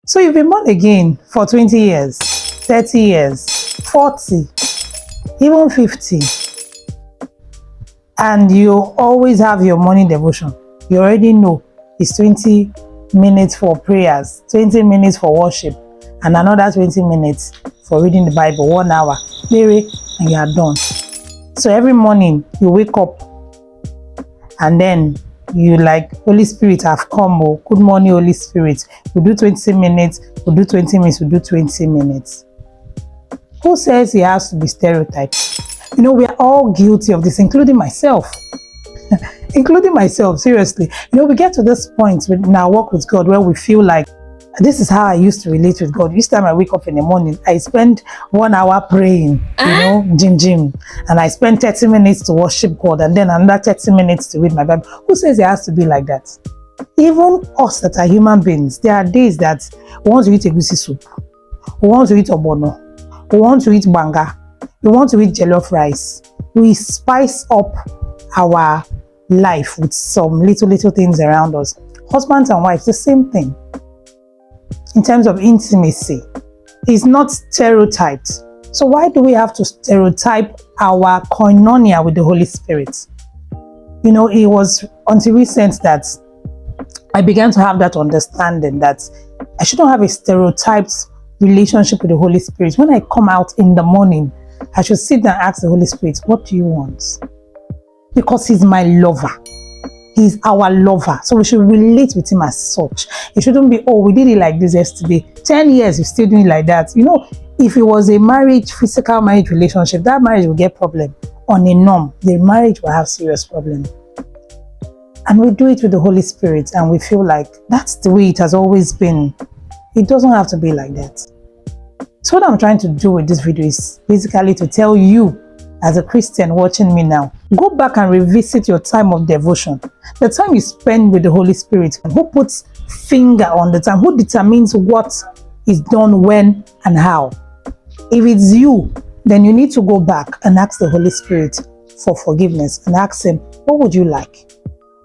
So you've been born again for 20 years, 30 years, 40, even 50. And you always have your morning devotion. You already know it's 20 minutes for prayers, 20 minutes for worship, and another 20 minutes for reading the Bible, 1 hour. Mary, and you are done. So every morning you wake up and then you like, Holy Spirit have come. Oh, good morning, Holy Spirit. We do 20 minutes, we do 20 minutes, we do 20 minutes. Who says he has to be stereotyped? You know, we are all guilty of this, including myself. Including myself, seriously. You know, we get to this point in our walk with God where we feel like, this is how I used to relate with God. Each time I wake up in the morning, I spend 1 hour praying, you know, gym. And I spend 30 minutes to worship God and then another 30 minutes to read my Bible. Who says it has to be like that? Even us that are human beings, there are days that we want to eat egusi soup. We want to eat obono. We want to eat banga. We want to eat jollof rice. We spice up our life with some little things around us. Husbands and wives, the same thing. In terms of intimacy, it's not stereotyped. So why do we have to stereotype our koinonia with the Holy Spirit? You know, it was until recent that I began to have that understanding that I shouldn't have a stereotyped relationship with the Holy Spirit. When I come out in the morning, I should sit down and ask the Holy Spirit, what do you want? Because he's my lover. He's our lover. So we should relate with him as such. It shouldn't be, oh, we did it like this yesterday. 10 years, you're still doing it like that. You know, if it was a physical marriage relationship, that marriage will get problem. On a norm, the marriage will have serious problem. And we do it with the Holy Spirit and we feel like that's the way it has always been. It doesn't have to be like that. So what I'm trying to do with this video is basically to tell you, as a Christian watching me now, go back and revisit your time of devotion. The time you spend with the Holy Spirit. Who puts finger on the time? Who determines what is done when and how? If it's you, then you need to go back and ask the Holy Spirit for forgiveness and ask him, what would you like?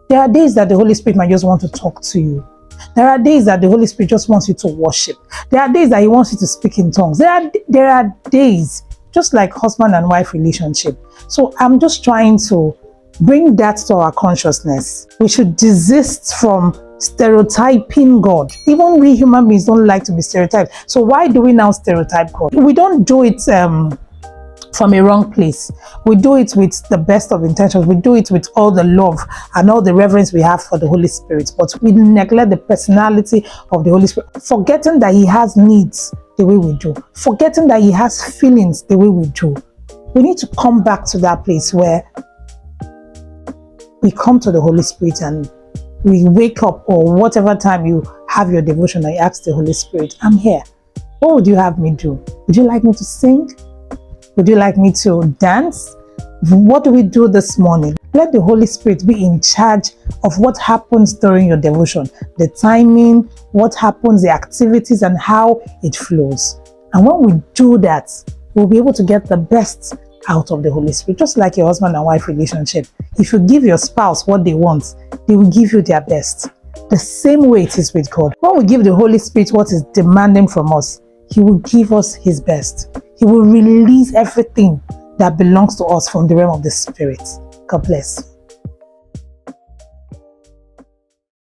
There are days that the Holy Spirit might just want to talk to you. There are days that the Holy Spirit just wants you to worship. There are days that he wants you to speak in tongues. There are days, just like husband and wife relationship. So I'm just trying to bring that to our consciousness. We should desist from stereotyping God. Even we human beings don't like to be stereotyped. So why do we now stereotype God? We don't do it from a wrong place. We do it with the best of intentions. We do it with all the love and all the reverence we have for the Holy Spirit. But we neglect the personality of the Holy Spirit, forgetting that he has needs the way we do, forgetting that he has feelings the way we do. We need to come back to that place where we come to the Holy Spirit and we wake up, or whatever time you have your devotion, I ask the Holy Spirit, I'm here. What would you have me do? Would you like me to sing? Would you like me to dance? What do we do this morning? Let the Holy Spirit be in charge of what happens during your devotion, the timing, what happens, the activities, and how it flows. And when we do that, we'll be able to get the best out of the Holy Spirit. Just like your husband and wife relationship. If you give your spouse what they want, they will give you their best. The same way it is with God. When we give the Holy Spirit what is demanding from us, he will give us his best. He will release everything that belongs to us from the realm of the Spirit. God bless.